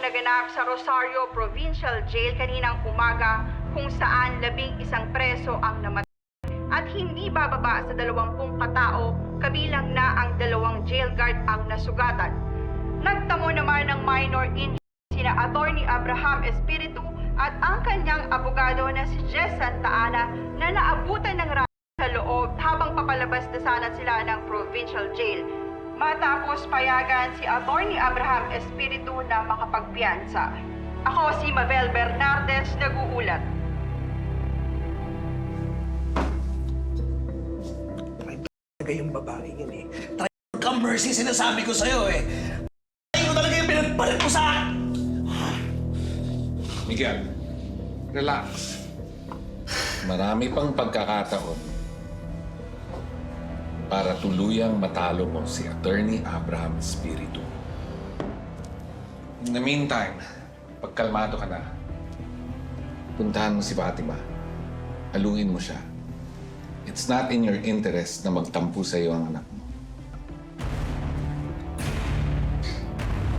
naganap sa Rosario Provincial Jail kaninang umaga kung saan 11 preso ang namatay at hindi bababa sa 20 katao, kabilang na ang 2 jail guard ang nasugatan. Nagtamo naman ng minor injury sina Attorney Abraham Espiritu at ang kanyang abogado na si Jess Santa Ana na naabutan ng sa loob habang papalabas na sana sila ng provincial jail. Matapos payagan si Attorney Abraham Espiritu na makapagpiyansa. Ako si Mabel Bernardes, nag-uulat. Talaga yung babae yun eh. Ka mercy sinasabi ko sa'yo eh. Tayo ko talaga yung pinagpalit mo sa akin. Miguel, relax. Marami pang pagkakataon para tuluyang matalo mo si Attorney Abraham Espiritu. In the meantime, pagkalmado ka na, puntahan mo si Fatima. Aluin mo siya. It's not in your interest na magtampo sa iyo ang anak mo.